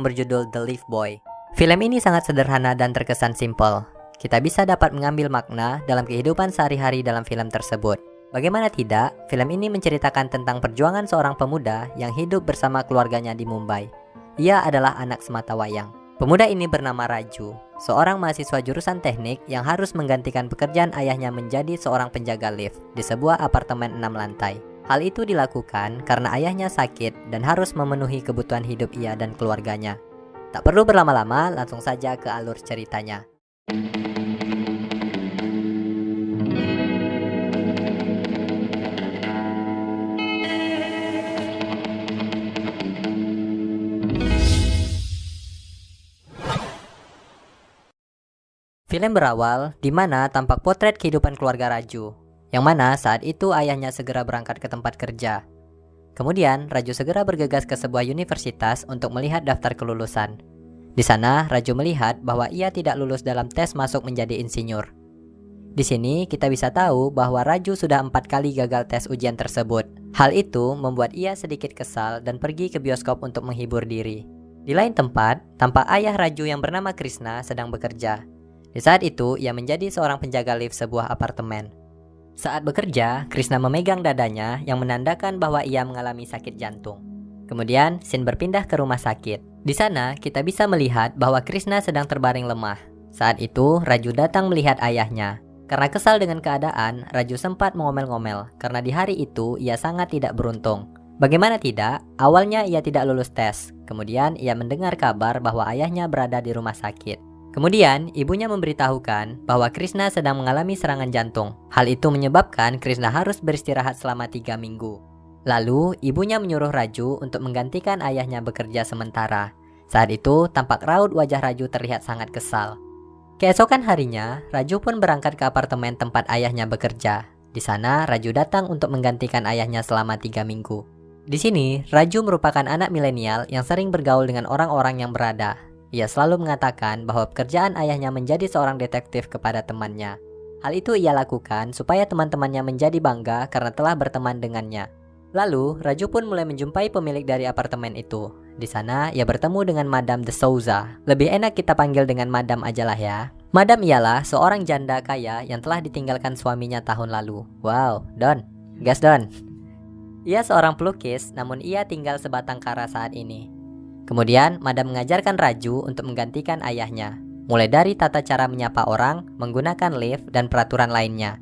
berjudul The Leaf Boy. Film ini sangat sederhana dan terkesan simpel. Kita bisa dapat mengambil makna dalam kehidupan sehari-hari dalam film tersebut. Bagaimana tidak, film ini menceritakan tentang perjuangan seorang pemuda yang hidup bersama keluarganya di Mumbai. Ia adalah anak sematawayang. Pemuda ini bernama Raju, seorang mahasiswa jurusan teknik yang harus menggantikan pekerjaan ayahnya menjadi seorang penjaga lift di sebuah apartemen 6 lantai. Hal itu dilakukan karena ayahnya sakit dan harus memenuhi kebutuhan hidup ia dan keluarganya. Tak perlu berlama-lama, langsung saja ke alur ceritanya. Film berawal di mana tampak potret kehidupan keluarga Raju, yang mana saat itu ayahnya segera berangkat ke tempat kerja. Kemudian Raju segera bergegas ke sebuah universitas untuk melihat daftar kelulusan. Di sana Raju melihat bahwa ia tidak lulus dalam tes masuk menjadi insinyur. Di sini kita bisa tahu bahwa Raju sudah 4 kali gagal tes ujian tersebut. Hal itu membuat ia sedikit kesal dan pergi ke bioskop untuk menghibur diri. Di lain tempat, tampak ayah Raju yang bernama Krishna sedang bekerja. Di saat itu, ia menjadi seorang penjaga lift sebuah apartemen. Saat bekerja, Krishna memegang dadanya yang menandakan bahwa ia mengalami sakit jantung. Kemudian, scene berpindah ke rumah sakit. Di sana, kita bisa melihat bahwa Krishna sedang terbaring lemah. Saat itu, Raju datang melihat ayahnya. Karena kesal dengan keadaan, Raju sempat mengomel-ngomel karena di hari itu ia sangat tidak beruntung. Bagaimana tidak, awalnya ia tidak lulus tes. Kemudian, ia mendengar kabar bahwa ayahnya berada di rumah sakit. Kemudian, ibunya memberitahukan bahwa Krishna sedang mengalami serangan jantung. Hal itu menyebabkan Krishna harus beristirahat selama 3 minggu. Lalu, ibunya menyuruh Raju untuk menggantikan ayahnya bekerja sementara. Saat itu, tampak raut wajah Raju terlihat sangat kesal. Keesokan harinya, Raju pun berangkat ke apartemen tempat ayahnya bekerja. Di sana, Raju datang untuk menggantikan ayahnya selama 3 minggu. Di sini, Raju merupakan anak milenial yang sering bergaul dengan orang-orang yang berada. Ia selalu mengatakan bahwa pekerjaan ayahnya menjadi seorang detektif kepada temannya. Hal itu ia lakukan supaya teman-temannya menjadi bangga karena telah berteman dengannya. Lalu, Raju pun mulai menjumpai pemilik dari apartemen itu. Di sana, ia bertemu dengan Madame de Souza. Lebih enak kita panggil dengan Madame ajalah ya. Madame ialah seorang janda kaya yang telah ditinggalkan suaminya tahun lalu. Wow, Don. Gas Don. Ia seorang pelukis, namun ia tinggal sebatang kara saat ini. Kemudian, Madam mengajarkan Raju untuk menggantikan ayahnya, mulai dari tata cara menyapa orang, menggunakan lift, dan peraturan lainnya.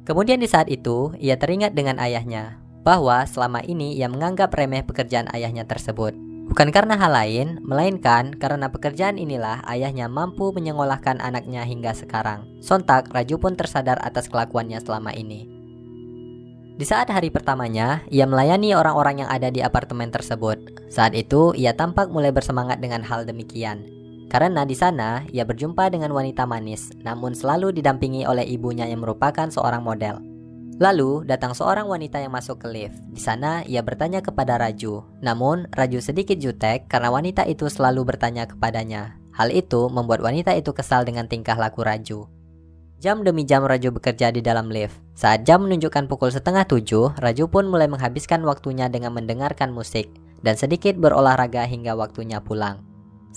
Kemudian di saat itu, ia teringat dengan ayahnya, bahwa selama ini ia menganggap remeh pekerjaan ayahnya tersebut. Bukan karena hal lain, melainkan karena pekerjaan inilah ayahnya mampu menyekolahkan anaknya hingga sekarang. Sontak, Raju pun tersadar atas kelakuannya selama ini. Di saat hari pertamanya, ia melayani orang-orang yang ada di apartemen tersebut. Saat itu, ia tampak mulai bersemangat dengan hal demikian. Karena di sana, ia berjumpa dengan wanita manis, namun selalu didampingi oleh ibunya yang merupakan seorang model. Lalu, datang seorang wanita yang masuk ke lift. Di sana, ia bertanya kepada Raju. Namun, Raju sedikit jutek karena wanita itu selalu bertanya kepadanya. Hal itu membuat wanita itu kesal dengan tingkah laku Raju. Jam demi jam Raju bekerja di dalam lift. Saat jam menunjukkan pukul 6:30, Raju pun mulai menghabiskan waktunya dengan mendengarkan musik dan sedikit berolahraga hingga waktunya pulang.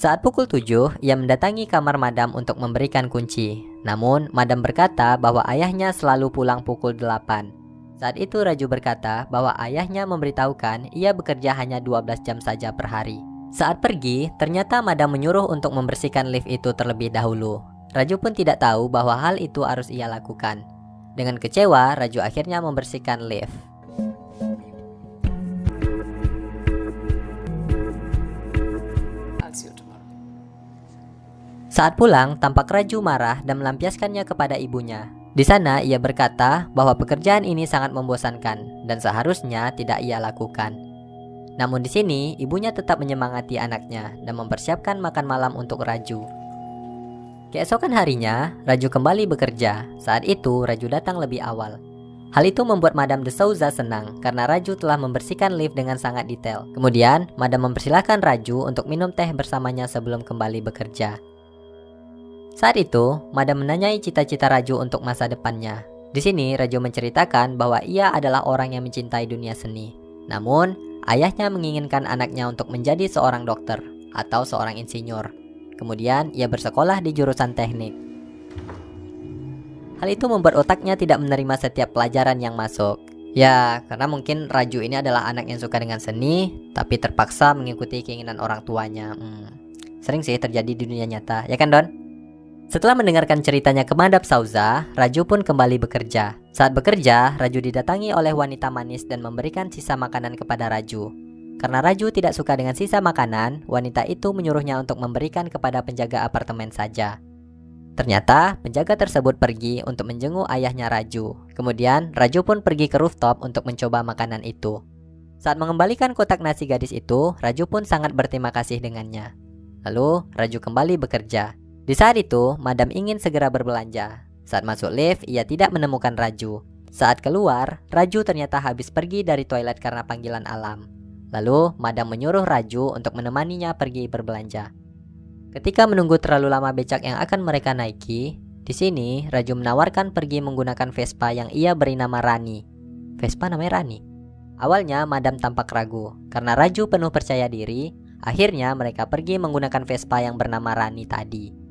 Saat pukul 7, ia mendatangi kamar Madam untuk memberikan kunci. Namun, Madam berkata bahwa ayahnya selalu pulang pukul 8. Saat itu Raju berkata bahwa ayahnya memberitahukan ia bekerja hanya 12 jam saja per hari. Saat pergi, ternyata Madam menyuruh untuk membersihkan lift itu terlebih dahulu. Raju pun tidak tahu bahwa hal itu harus ia lakukan. Dengan kecewa, Raju akhirnya membersihkan lift. Saat pulang, tampak Raju marah dan melampiaskannya kepada ibunya. Di sana, ia berkata bahwa pekerjaan ini sangat membosankan dan seharusnya tidak ia lakukan. Namun di sini, ibunya tetap menyemangati anaknya dan mempersiapkan makan malam untuk Raju. Keesokan harinya, Raju kembali bekerja. Saat itu, Raju datang lebih awal. Hal itu membuat Madame de Souza senang karena Raju telah membersihkan lift dengan sangat detail. Kemudian, Madame mempersilahkan Raju untuk minum teh bersamanya sebelum kembali bekerja. Saat itu, Madame menanyai cita-cita Raju untuk masa depannya. Di sini, Raju menceritakan bahwa ia adalah orang yang mencintai dunia seni. Namun, ayahnya menginginkan anaknya untuk menjadi seorang dokter. atau seorang insinyur. Kemudian ia bersekolah di jurusan teknik. Hal itu membuat otaknya tidak menerima setiap pelajaran yang masuk. Ya, karena mungkin Raju ini adalah anak yang suka dengan seni, tapi terpaksa mengikuti keinginan orang tuanya. Sering sih terjadi di dunia nyata, ya kan Don? Setelah mendengarkan ceritanya ke Madam Souza, Raju pun kembali bekerja. Saat bekerja, Raju didatangi oleh wanita manis dan memberikan sisa makanan kepada Raju. Karena Raju tidak suka dengan sisa makanan, wanita itu menyuruhnya untuk memberikan kepada penjaga apartemen saja. Ternyata, penjaga tersebut pergi untuk menjenguk ayahnya Raju. Kemudian, Raju pun pergi ke rooftop untuk mencoba makanan itu. Saat mengembalikan kotak nasi gadis itu, Raju pun sangat berterima kasih dengannya. Lalu, Raju kembali bekerja. Di saat itu, Madam ingin segera berbelanja. Saat masuk lift, ia tidak menemukan Raju. Saat keluar, Raju ternyata habis pergi dari toilet karena panggilan alam. Lalu, Madam menyuruh Raju untuk menemaninya pergi berbelanja. Ketika menunggu terlalu lama becak yang akan mereka naiki, di sini Raju menawarkan pergi menggunakan Vespa yang ia beri nama Rani. Vespa namanya Rani. Awalnya, Madam tampak ragu. Karena Raju penuh percaya diri, akhirnya mereka pergi menggunakan Vespa yang bernama Rani tadi.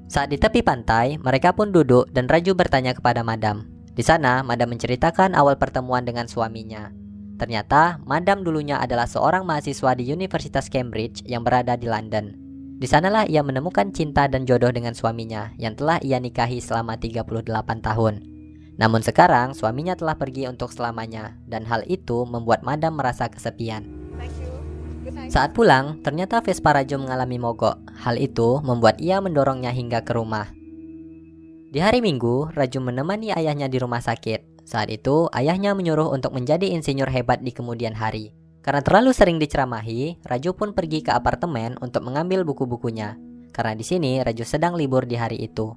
Saat di tepi pantai, mereka pun duduk dan Raju bertanya kepada Madam. Di sana, Madam menceritakan awal pertemuan dengan suaminya. Ternyata, Madam dulunya adalah seorang mahasiswa di Universitas Cambridge yang berada di London. Di sanalah ia menemukan cinta dan jodoh dengan suaminya yang telah ia nikahi selama 38 tahun. Namun sekarang, suaminya telah pergi untuk selamanya dan hal itu membuat Madam merasa kesepian. Saat pulang, ternyata Vespa Raju mengalami mogok. Hal itu membuat ia mendorongnya hingga ke rumah. Di hari Minggu, Raju menemani ayahnya di rumah sakit. Saat itu, ayahnya menyuruh untuk menjadi insinyur hebat di kemudian hari. Karena terlalu sering diceramahi, Raju pun pergi ke apartemen untuk mengambil buku-bukunya. Karena di sini Raju sedang libur di hari itu.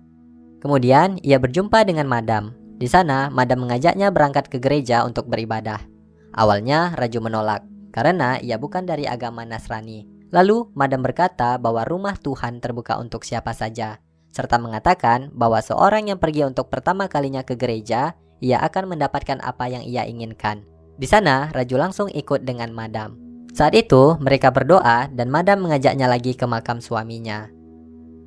Kemudian, ia berjumpa dengan Madam. Di sana, Madam mengajaknya berangkat ke gereja untuk beribadah. Awalnya, Raju menolak karena ia bukan dari agama Nasrani. Lalu, Madam berkata bahwa rumah Tuhan terbuka untuk siapa saja, serta mengatakan bahwa seorang yang pergi untuk pertama kalinya ke gereja, ia akan mendapatkan apa yang ia inginkan. Di sana, Raju langsung ikut dengan Madam. Saat itu, mereka berdoa dan Madam mengajaknya lagi ke makam suaminya.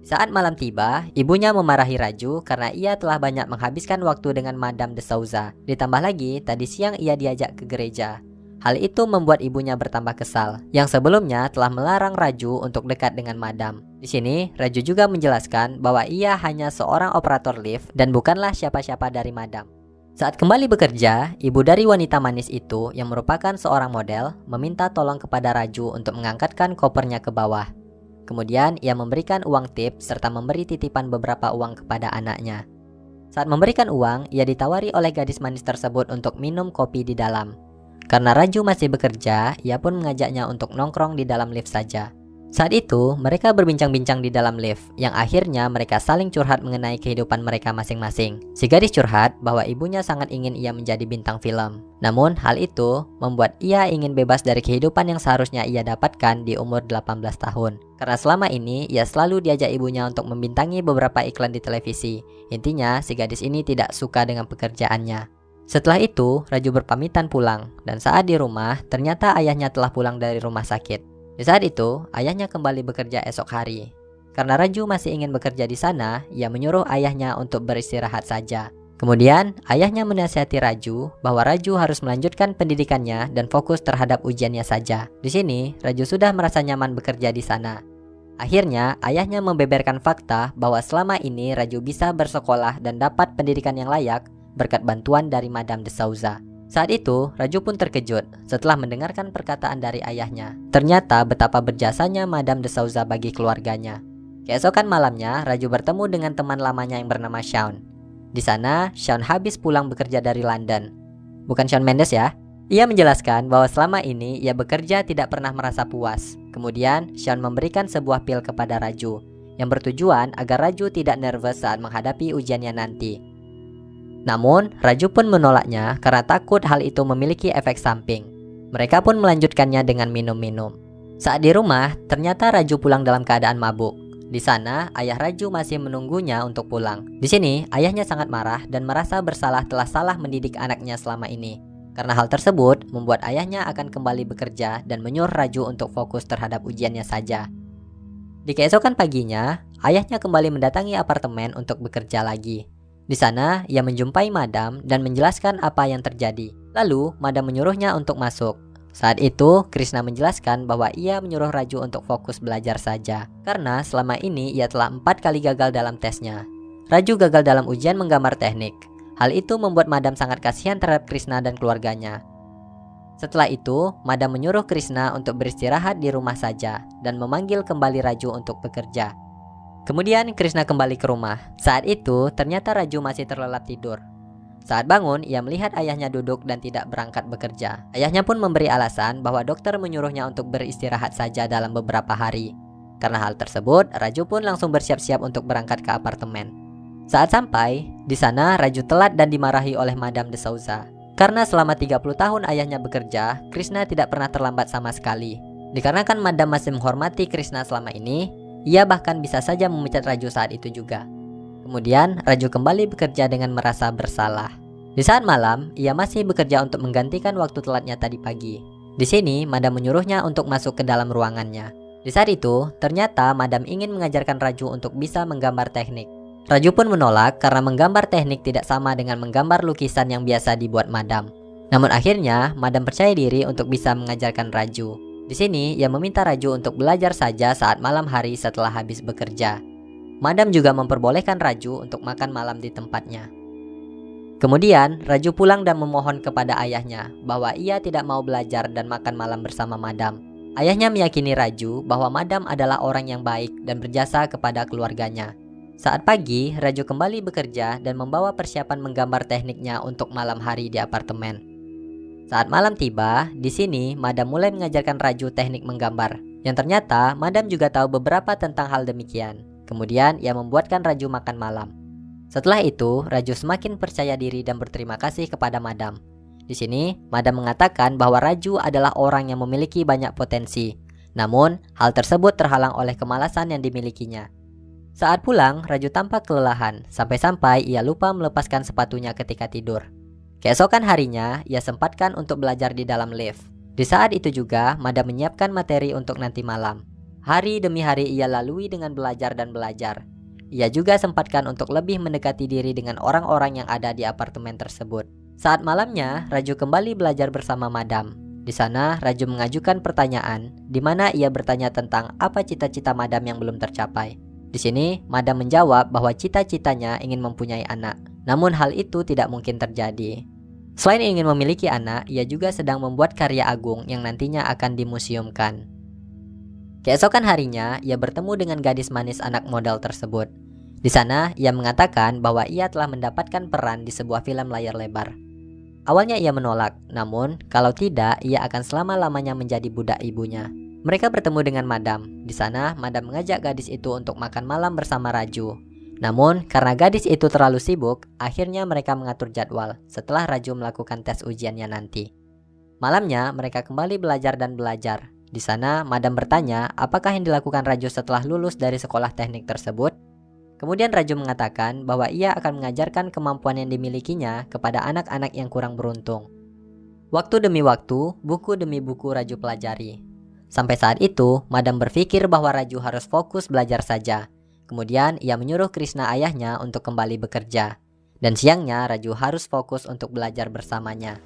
Saat malam tiba, ibunya memarahi Raju karena ia telah banyak menghabiskan waktu dengan Madam de Souza. Ditambah lagi, tadi siang ia diajak ke gereja. Hal itu membuat ibunya bertambah kesal, yang sebelumnya telah melarang Raju untuk dekat dengan Madam. Di sini, Raju juga menjelaskan bahwa ia hanya seorang operator lift dan bukanlah siapa-siapa dari Madam. Saat kembali bekerja, ibu dari wanita manis itu yang merupakan seorang model meminta tolong kepada Raju untuk mengangkatkan kopernya ke bawah. Kemudian ia memberikan uang tip serta memberi titipan beberapa uang kepada anaknya. Saat memberikan uang, ia ditawari oleh gadis manis tersebut untuk minum kopi di dalam. Karena Raju masih bekerja, ia pun mengajaknya untuk nongkrong di dalam lift saja. Saat itu, mereka berbincang-bincang di dalam lift, yang akhirnya mereka saling curhat mengenai kehidupan mereka masing-masing. Si gadis curhat bahwa ibunya sangat ingin ia menjadi bintang film. Namun, hal itu membuat ia ingin bebas dari kehidupan yang seharusnya ia dapatkan di umur 18 tahun. Karena selama ini, ia selalu diajak ibunya untuk membintangi beberapa iklan di televisi. Intinya, si gadis ini tidak suka dengan pekerjaannya. Setelah itu, Raju berpamitan pulang, dan saat di rumah, ternyata ayahnya telah pulang dari rumah sakit. Di saat itu, ayahnya kembali bekerja esok hari. Karena Raju masih ingin bekerja di sana, ia menyuruh ayahnya untuk beristirahat saja. Kemudian, ayahnya menasihati Raju bahwa Raju harus melanjutkan pendidikannya dan fokus terhadap ujiannya saja. Di sini, Raju sudah merasa nyaman bekerja di sana. Akhirnya, ayahnya membeberkan fakta bahwa selama ini Raju bisa bersekolah dan dapat pendidikan yang layak berkat bantuan dari Madam de Souza. Saat itu, Raju pun terkejut setelah mendengarkan perkataan dari ayahnya. Ternyata betapa berjasanya Madam de Souza bagi keluarganya. Keesokan malamnya, Raju bertemu dengan teman lamanya yang bernama Shawn. Di sana, Shawn habis pulang bekerja dari London. Bukan Shawn Mendes ya. Ia menjelaskan bahwa selama ini ia bekerja tidak pernah merasa puas. Kemudian, Shawn memberikan sebuah pil kepada Raju yang bertujuan agar Raju tidak nervous saat menghadapi ujiannya nanti. Namun, Raju pun menolaknya karena takut hal itu memiliki efek samping. Mereka pun melanjutkannya dengan minum-minum. Saat di rumah, ternyata Raju pulang dalam keadaan mabuk. Di sana, ayah Raju masih menunggunya untuk pulang. Di sini, ayahnya sangat marah dan merasa bersalah telah salah mendidik anaknya selama ini. Karena hal tersebut, membuat ayahnya akan kembali bekerja dan menyuruh Raju untuk fokus terhadap ujiannya saja. Di keesokan paginya, ayahnya kembali mendatangi apartemen untuk bekerja lagi. Di sana, ia menjumpai Madam dan menjelaskan apa yang terjadi. Lalu, Madam menyuruhnya untuk masuk. Saat itu, Krishna menjelaskan bahwa ia menyuruh Raju untuk fokus belajar saja, karena selama ini ia telah 4 kali gagal dalam tesnya. Raju gagal dalam ujian menggambar teknik. Hal itu membuat Madam sangat kasihan terhadap Krishna dan keluarganya. Setelah itu, Madam menyuruh Krishna untuk beristirahat di rumah saja dan memanggil kembali Raju untuk bekerja. Kemudian Krishna kembali ke rumah. Saat itu, ternyata Raju masih terlelap tidur. Saat bangun, ia melihat ayahnya duduk dan tidak berangkat bekerja. Ayahnya pun memberi alasan bahwa dokter menyuruhnya untuk beristirahat saja dalam beberapa hari. Karena hal tersebut, Raju pun langsung bersiap-siap untuk berangkat ke apartemen. Saat sampai, di sana Raju telat dan dimarahi oleh Madame de Souza. Karena selama 30 tahun ayahnya bekerja, Krishna tidak pernah terlambat sama sekali. Dikarenakan Madame masih menghormati Krishna selama ini, ia bahkan bisa saja memecat Raju saat itu juga. Kemudian, Raju kembali bekerja dengan merasa bersalah. Di saat malam, ia masih bekerja untuk menggantikan waktu telatnya tadi pagi. Di sini, Madam menyuruhnya untuk masuk ke dalam ruangannya. Di saat itu, ternyata Madam ingin mengajarkan Raju untuk bisa menggambar teknik. Raju pun menolak karena menggambar teknik tidak sama dengan menggambar lukisan yang biasa dibuat Madam. Namun akhirnya, Madam percaya diri untuk bisa mengajarkan Raju. Di sini, ia meminta Raju untuk belajar saja saat malam hari setelah habis bekerja. Madam juga memperbolehkan Raju untuk makan malam di tempatnya. Kemudian, Raju pulang dan memohon kepada ayahnya bahwa ia tidak mau belajar dan makan malam bersama Madam. Ayahnya meyakini Raju bahwa Madam adalah orang yang baik dan berjasa kepada keluarganya. Saat pagi, Raju kembali bekerja dan membawa persiapan menggambar tekniknya untuk malam hari di apartemen. Saat malam tiba, di sini Madam mulai mengajarkan Raju teknik menggambar. Yang ternyata, Madam juga tahu beberapa tentang hal demikian. Kemudian, ia membuatkan Raju makan malam. Setelah itu, Raju semakin percaya diri dan berterima kasih kepada Madam. Di sini, Madam mengatakan bahwa Raju adalah orang yang memiliki banyak potensi. Namun, hal tersebut terhalang oleh kemalasan yang dimilikinya. Saat pulang, Raju tampak kelelahan, sampai-sampai ia lupa melepaskan sepatunya ketika tidur. Keesokan harinya, ia sempatkan untuk belajar di dalam lift. Di saat itu juga, Madam menyiapkan materi untuk nanti malam. Hari demi hari ia lalui dengan belajar dan belajar. Ia juga sempatkan untuk lebih mendekati diri dengan orang-orang yang ada di apartemen tersebut. Saat malamnya, Raju kembali belajar bersama Madam. Di sana, Raju mengajukan pertanyaan, di mana ia bertanya tentang apa cita-cita Madam yang belum tercapai. Di sini, Madam menjawab bahwa cita-citanya ingin mempunyai anak. Namun hal itu tidak mungkin terjadi. Selain ingin memiliki anak, ia juga sedang membuat karya agung yang nantinya akan dimuseumkan. Keesokan harinya, ia bertemu dengan gadis manis anak model tersebut. Di sana, ia mengatakan bahwa ia telah mendapatkan peran di sebuah film layar lebar. Awalnya ia menolak, namun kalau tidak, ia akan selama-lamanya menjadi budak ibunya. Mereka bertemu dengan Madam. Di sana, Madam mengajak gadis itu untuk makan malam bersama Raju. Namun, karena gadis itu terlalu sibuk, akhirnya mereka mengatur jadwal setelah Raju melakukan tes ujiannya nanti. Malamnya, mereka kembali belajar dan belajar. Di sana, Madam bertanya apakah yang dilakukan Raju setelah lulus dari sekolah teknik tersebut. Kemudian Raju mengatakan bahwa ia akan mengajarkan kemampuan yang dimilikinya kepada anak-anak yang kurang beruntung. Waktu demi waktu, buku demi buku Raju pelajari. Sampai saat itu, Madam berpikir bahwa Raju harus fokus belajar saja. Kemudian ia menyuruh Krishna ayahnya untuk kembali bekerja. Dan siangnya Raju harus fokus untuk belajar bersamanya.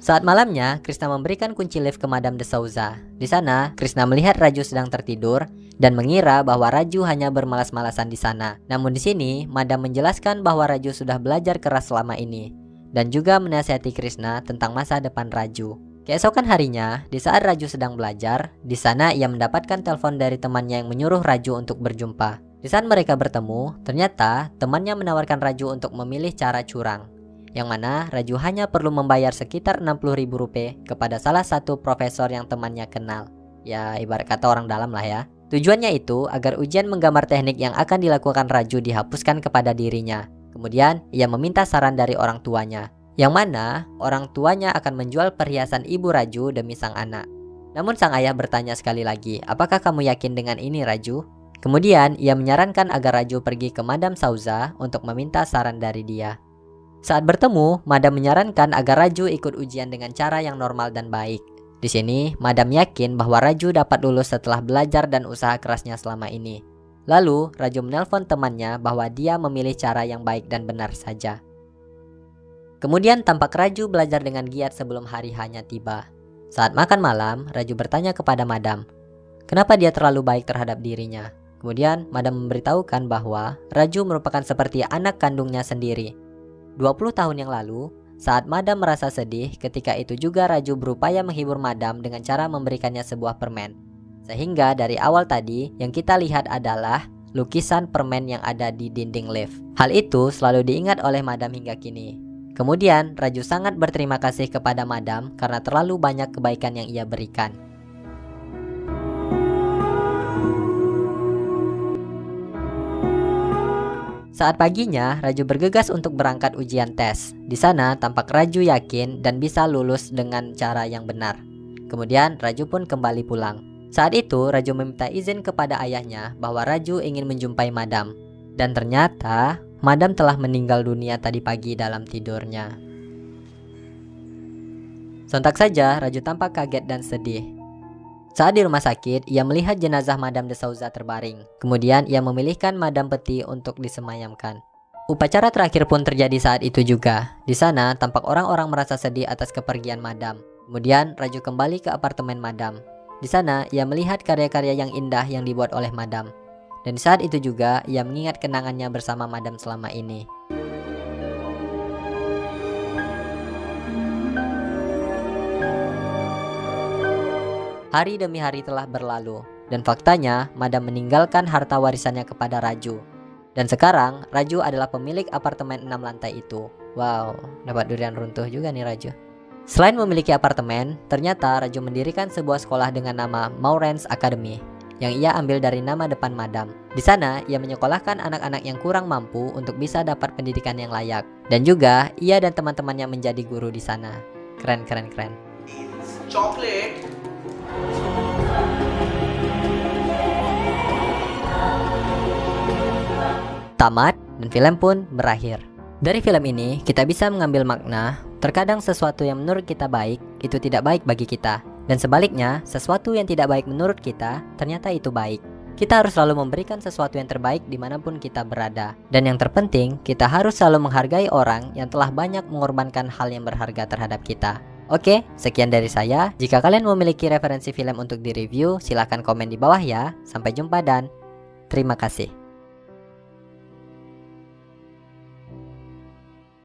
Saat malamnya, Krishna memberikan kunci lift ke Madame de Souza. Di sana, Krishna melihat Raju sedang tertidur dan mengira bahwa Raju hanya bermalas-malasan di sana. Namun di sini, Madame menjelaskan bahwa Raju sudah belajar keras selama ini dan juga menasihati Krishna tentang masa depan Raju. Keesokan harinya, di saat Raju sedang belajar, di sana ia mendapatkan telepon dari temannya yang menyuruh Raju untuk berjumpa. Di saat mereka bertemu, ternyata temannya menawarkan Raju untuk memilih cara curang, yang mana Raju hanya perlu membayar sekitar Rp60.000 kepada salah satu profesor yang temannya kenal. Ya, ibarat kata orang dalam lah ya. Tujuannya itu agar ujian menggambar teknik yang akan dilakukan Raju dihapuskan kepada dirinya. Kemudian, ia meminta saran dari orang tuanya, yang mana orang tuanya akan menjual perhiasan ibu Raju demi sang anak. Namun sang ayah bertanya sekali lagi, apakah kamu yakin dengan ini Raju? Kemudian, ia menyarankan agar Raju pergi ke Madame Souza untuk meminta saran dari dia. Saat bertemu, Madam menyarankan agar Raju ikut ujian dengan cara yang normal dan baik. Di sini, Madam yakin bahwa Raju dapat lulus setelah belajar dan usaha kerasnya selama ini. Lalu, Raju menelpon temannya bahwa dia memilih cara yang baik dan benar saja. Kemudian tampak Raju belajar dengan giat sebelum hari H-nya tiba. Saat makan malam, Raju bertanya kepada Madam, kenapa dia terlalu baik terhadap dirinya. Kemudian, Madam memberitahukan bahwa Raju merupakan seperti anak kandungnya sendiri. 20 tahun yang lalu, saat Madam merasa sedih, ketika itu juga Raju berupaya menghibur Madam dengan cara memberikannya sebuah permen. Sehingga dari awal tadi, yang kita lihat adalah lukisan permen yang ada di dinding lift. Hal itu selalu diingat oleh Madam hingga kini. Kemudian, Raju sangat berterima kasih kepada Madam karena terlalu banyak kebaikan yang ia berikan. Saat paginya, Raju bergegas untuk berangkat ujian tes. Di sana, tampak Raju yakin dan bisa lulus dengan cara yang benar. Kemudian, Raju pun kembali pulang. Saat itu, Raju meminta izin kepada ayahnya bahwa Raju ingin menjumpai Madam. Dan ternyata, Madam telah meninggal dunia tadi pagi dalam tidurnya. Sontak saja, Raju tampak kaget dan sedih. Saat di rumah sakit, ia melihat jenazah Madam de Souza terbaring. Kemudian, ia memilihkan Madam Peti untuk disemayamkan. Upacara terakhir pun terjadi saat itu juga. Di sana, tampak orang-orang merasa sedih atas kepergian Madam. Kemudian, Raju kembali ke apartemen Madam. Di sana, ia melihat karya-karya yang indah yang dibuat oleh Madam. Dan saat itu juga, ia mengingat kenangannya bersama Madam selama ini. Hari demi hari telah berlalu, dan faktanya, Madam meninggalkan harta warisannya kepada Raju. Dan sekarang, Raju adalah pemilik apartemen 6 lantai itu. Wow, dapat durian runtuh juga nih Raju. Selain memiliki apartemen, ternyata Raju mendirikan sebuah sekolah dengan nama Maurens Academy, yang ia ambil dari nama depan Madam. Di sana, ia menyekolahkan anak-anak yang kurang mampu untuk bisa dapat pendidikan yang layak. Dan juga, ia dan teman-temannya menjadi guru di sana. Keren, keren, keren. Chocolate. Tamat, dan film pun berakhir. Dari film ini, kita bisa mengambil makna, terkadang sesuatu yang menurut kita baik, itu tidak baik bagi kita. Dan sebaliknya, sesuatu yang tidak baik menurut kita, ternyata itu baik. Kita harus selalu memberikan sesuatu yang terbaik dimanapun kita berada. Dan yang terpenting, kita harus selalu menghargai orang yang telah banyak mengorbankan hal yang berharga terhadap kita. Oke, sekian dari saya. Jika kalian memiliki referensi film untuk direview, silahkan komen di bawah ya. Sampai jumpa dan terima kasih.